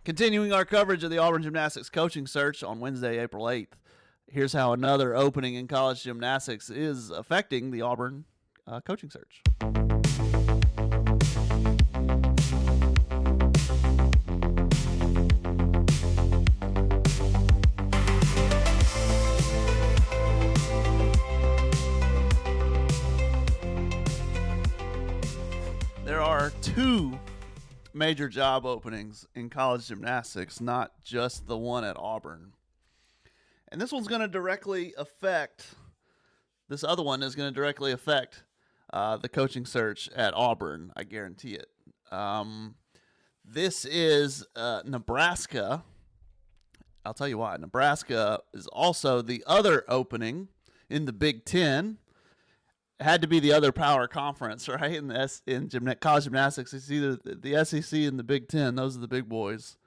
Continuing our coverage of the Auburn Gymnastics coaching search on Wednesday, April 8th. Here's how another opening in college gymnastics is affecting the Auburn coaching search. There are two major job openings in college gymnastics, not just the one at Auburn. And this one's going to directly affect, this other one is going to directly affect the coaching search at Auburn. I guarantee it. This is Nebraska. I'll tell you why. Nebraska is also the other opening in the Big Ten. It had to be the other power conference, right? In college gymnastics, it's either the SEC and the Big Ten. Those are the big boys.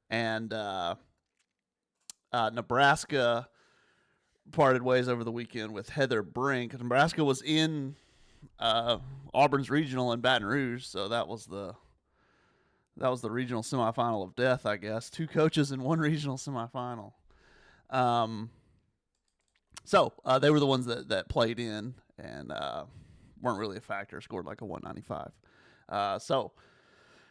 And Nebraska parted ways over the weekend with Heather Brink. Nebraska was in Auburn's regional in Baton Rouge, so that was the regional semifinal of death, I guess. Two coaches in one regional semifinal. So they were the ones that played in and weren't really a factor. Scored like a 195. So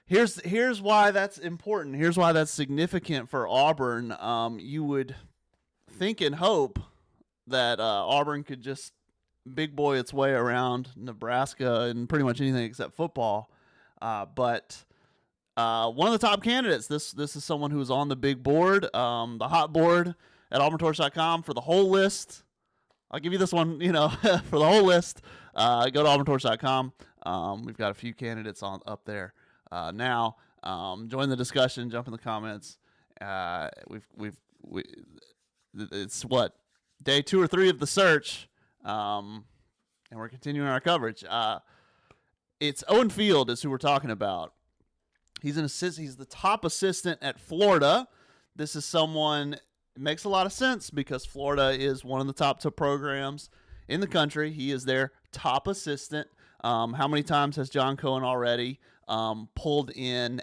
here's why that's important. Here's why that's significant for Auburn. You would think and hope that Auburn could just big boy its way around Nebraska and pretty much anything except football. But one of the top candidates, this is someone who's on the big board, the hot board at auburntorch.com for the whole list. I'll give you this one, for the whole list. Go to auburntorch.com. We've got a few candidates up there now. Join the discussion. Jump in the comments. It's what, day 2 or 3 of the search, and we're continuing our coverage. It's Owen Field is who we're talking about. He's an assistant. He's the top assistant at Florida. This is someone. It makes a lot of sense because Florida is one of the top 2 programs in the country. He is their top assistant. How many times has John Cohen already pulled in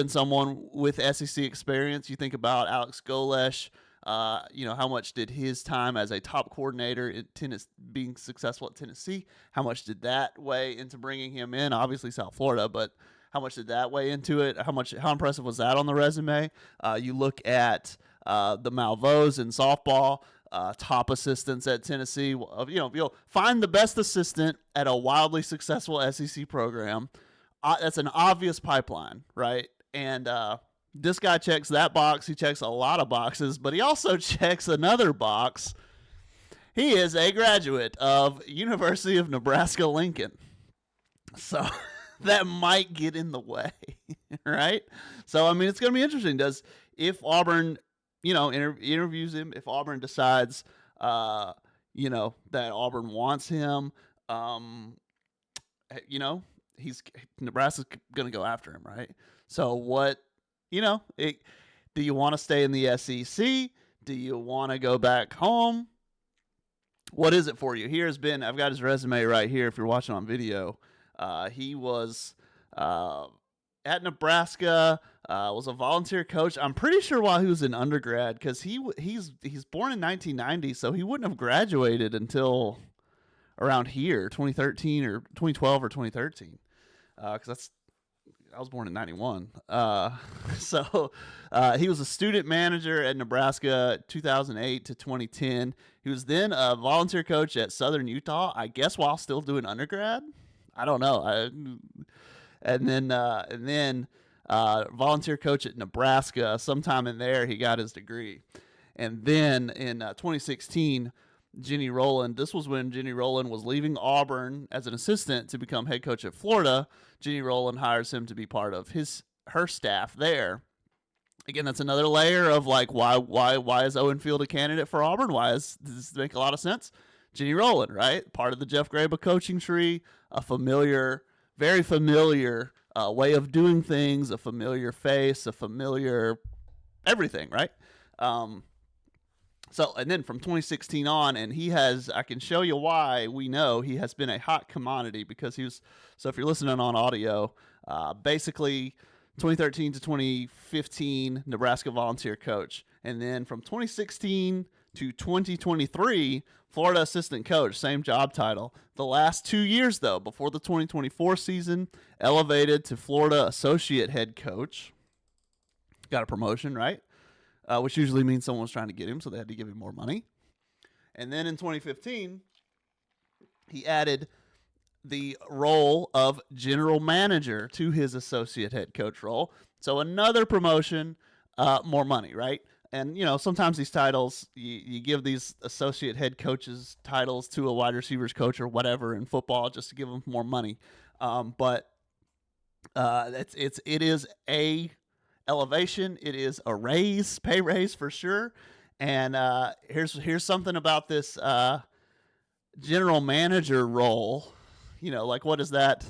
someone with SEC experience? You think about Alex Golesh. How much did his time as a top coordinator in tennis, being successful at Tennessee, how much did that weigh into bringing him in? Obviously South Florida, but how much did that weigh into it? How impressive was that on the resume? You look at the Malveaux in softball, top assistants at Tennessee. You'll find the best assistant at a wildly successful SEC program. That's an obvious pipeline, right? And this guy checks that box. He checks a lot of boxes, but he also checks another box. He is a graduate of University of Nebraska-Lincoln. So that might get in the way, right? So, it's going to be interesting. If Auburn, interviews him, if Auburn decides, that Auburn wants him, Nebraska's going to go after him, right? So do you want to stay in the SEC? Do you want to go back home? What is it for you? I've got his resume right here if you're watching on video. He was at Nebraska, was a volunteer coach. I'm pretty sure while he was in undergrad, because he's born in 1990, so he wouldn't have graduated until around here, 2013 or 2012 or 2013, because I was born in 91. So he was a student manager at Nebraska 2008 to 2010. He was then a volunteer coach at Southern Utah, I guess while still doing undergrad. I don't know. And then volunteer coach at Nebraska. Sometime in there, he got his degree. And then in 2016, Jenny Rowland. This was when Jenny Rowland was leaving Auburn as an assistant to become head coach at Florida. Jenny Rowland hires him to be part of her staff there. Again, that's another layer of why is Owen Field a candidate for Auburn? Does this make a lot of sense? Jenny Rowland, right? Part of the Jeff Graba coaching tree, a familiar, very familiar way of doing things, a familiar face, a familiar everything, right? And then from 2016 on, and I can show you why we know he has been a hot commodity because so if you're listening on audio, Basically, 2013 to 2015, Nebraska volunteer coach. And then from 2016 to 2023, Florida assistant coach, same job title. The last 2 years, though, before the 2024 season, elevated to Florida associate head coach. Got a promotion, right? Which usually means someone was trying to get him, so they had to give him more money. And then in 2015, he added the role of general manager to his associate head coach role. So another promotion, more money, right? And, sometimes these titles, you give these associate head coaches titles to a wide receivers coach or whatever in football just to give them more money. But it is a elevation. It is a pay raise for sure. And here's something about this general manager role. What is that?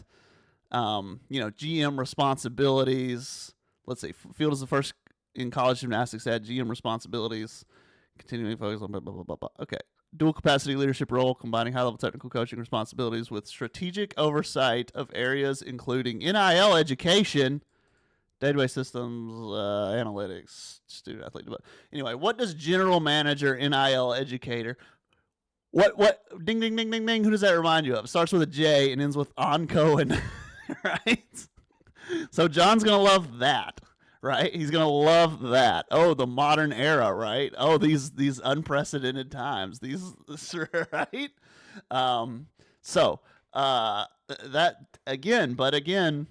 GM responsibilities. Let's see. Field is the first in college gymnastics that had GM responsibilities. Continuing focus on blah, blah, blah, blah, blah. Okay. Dual capacity leadership role, combining high-level technical coaching responsibilities with strategic oversight of areas including NIL education, database systems, analytics, student athlete. Anyway, what does general manager, NIL educator, what, ding, ding, ding, ding, ding, who does that remind you of? It starts with a J and ends with on Cohen, right? So John's going to love that, right? He's going to love that. Oh, the modern era, right? Oh, these unprecedented times, right? That again,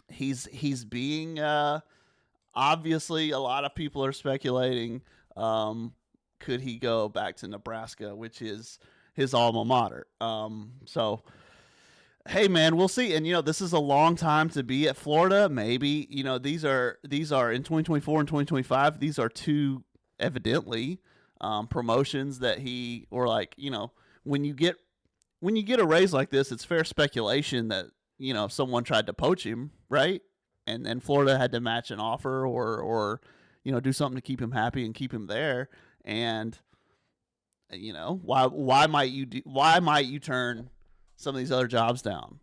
he's being obviously a lot of people are speculating could he go back to Nebraska, which is his alma mater. Hey man, we'll see. And this is a long time to be at Florida. Maybe these are in 2024 and 2025. These are two evidently promotions that he or when you get a raise like this, it's fair speculation that someone tried to poach him, right? And Florida had to match an offer or do something to keep him happy and keep him there. And why might you turn some of these other jobs down?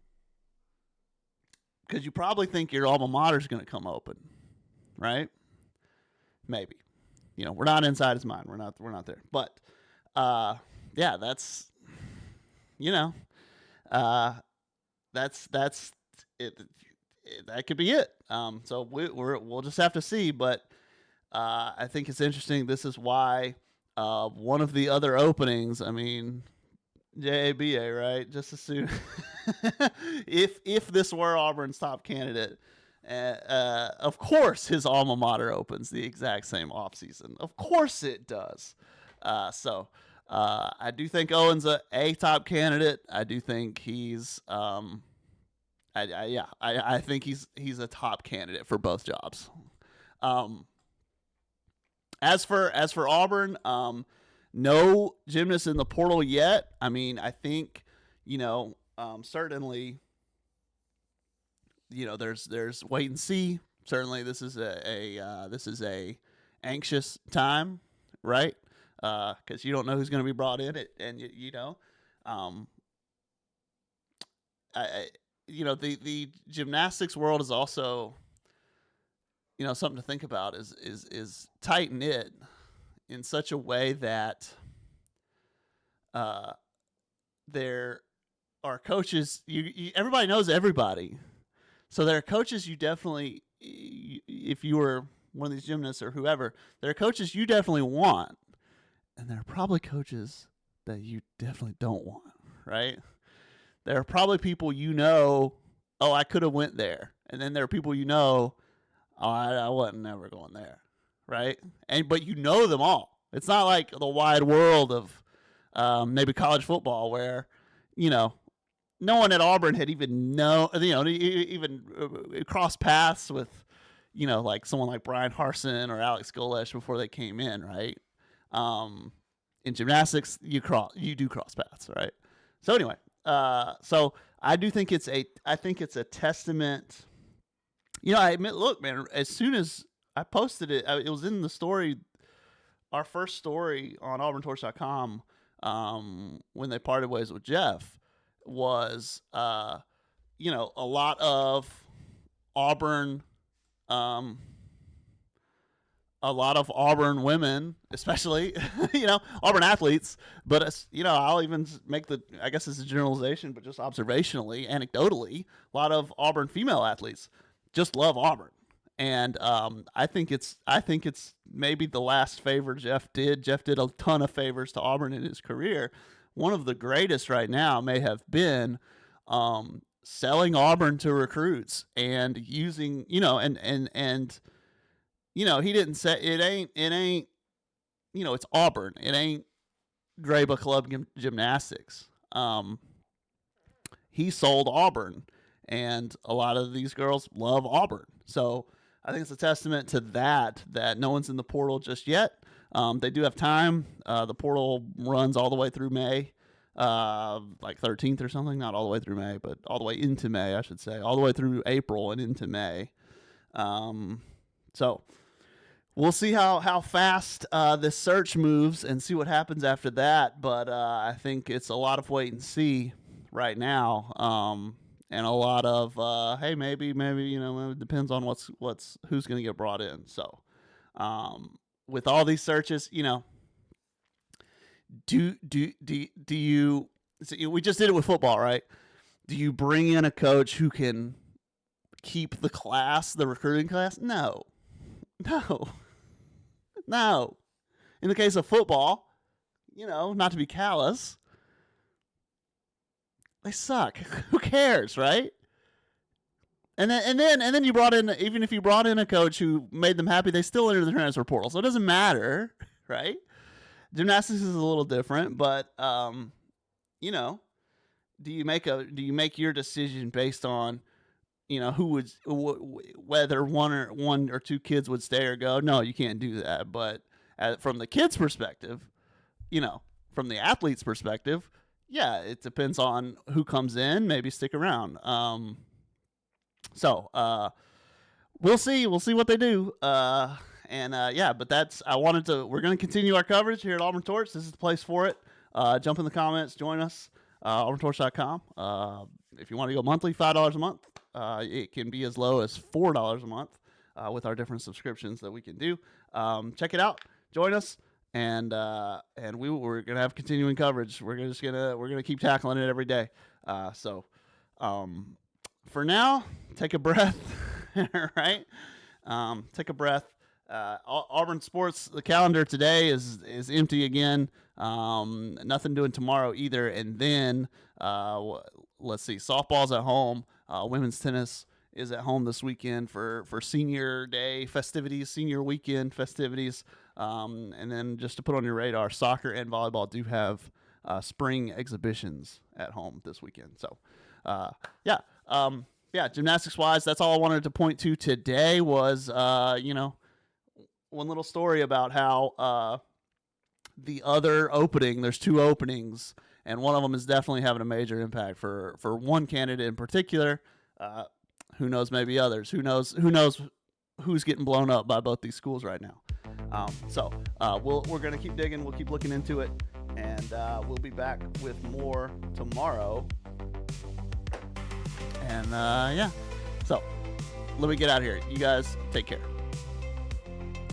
Because you probably think your alma mater is going to come open, right? Maybe. We're not inside his mind. We're not there. But yeah, that's that's it. That could be it. So we'll just have to see. But I think it's interesting. This is why one of the other openings. I mean, JABA, right? Just as soon if this were Auburn's top candidate, of course his alma mater opens the exact same offseason. Of course it does. So I do think Owen's a top candidate. I do think he's I think he's a top candidate for both jobs. As for Auburn, no gymnasts in the portal yet. I mean, I think certainly there's wait and see. Certainly, this is a anxious time, right? Because you don't know who's going to be brought in, the gymnastics world is also something to think about. Is tight knit in such a way that there are coaches. Everybody knows everybody, so there are coaches you definitely, if you were one of these gymnasts or whoever, there are coaches you definitely want, and there are probably coaches that you definitely don't want, right? There are probably people oh, I could have went there. And then there are people oh, I wasn't never going there, right? But them all. It's not like the wide world of maybe college football where, no one at Auburn had even even crossed paths with, like someone like Brian Harsin or Alex Golesh before they came in, right? In gymnastics, you do cross paths, right? So anyway. So I do think it's a testament. I admit, look, man, as soon as I posted it, it was in the story, our first story on auburntorch.com, when they parted ways with Jeff was, a lot of Auburn, a lot of Auburn women, especially, Auburn athletes, but, I'll even make I guess it's a generalization, but just observationally, anecdotally, a lot of Auburn female athletes just love Auburn. And I think it's maybe the last favor Jeff did. Jeff did a ton of favors to Auburn in his career. One of the greatest right now may have been selling Auburn to recruits and using, and he didn't say it ain't, it's Auburn. It ain't Greba Club Gymnastics. He sold Auburn, and a lot of these girls love Auburn. So I think it's a testament to that no one's in the portal just yet. They do have time. The portal runs all the way through May, like 13th or something. Not all the way through May, but all the way into May, I should say. All the way through April and into May. So we'll see how fast this search moves and see what happens after that. But I think it's a lot of wait and see right now. And a lot of hey, maybe it depends on who's going to get brought in. So with all these searches, do you? We just did it with football, right? Do you bring in a coach who can keep the recruiting class? No. In the case of football, not to be callous, they suck. Who cares, right? And then you brought in, even if you brought in a coach who made them happy, they still enter the transfer portal. So it doesn't matter, right? Gymnastics is a little different, but do you make your decision based on whether one or two kids would stay or go? No, you can't do that. But from the kids' perspective, from the athlete's perspective, yeah, it depends on who comes in. Maybe stick around. So we'll see. We'll see what they do. But we're going to continue our coverage here at Auburn Torch. This is the place for it. Jump in the comments. Join us. AuburnTorch.com. If you want to go monthly, $5 a month. It can be as low as $4 a month with our different subscriptions that we can do. Check it out. Join us. And we're gonna have continuing coverage. We're gonna keep tackling it every day. For now, take a breath. Right? Take a breath. Auburn sports. The calendar today is empty again. Nothing doing tomorrow either. And then let's see. Softball's at home. Women's tennis is at home this weekend for senior day festivities, senior weekend festivities. And then just to put on your radar, soccer and volleyball do have spring exhibitions at home this weekend. So, gymnastics-wise, that's all I wanted to point to today was, one little story about how the other opening, there's two openings, and one of them is definitely having a major impact for one candidate in particular. Who knows, maybe others. Who knows who's getting blown up by both these schools right now. We're going to keep digging. We'll keep looking into it. And we'll be back with more tomorrow. And, so let me get out of here. You guys take care.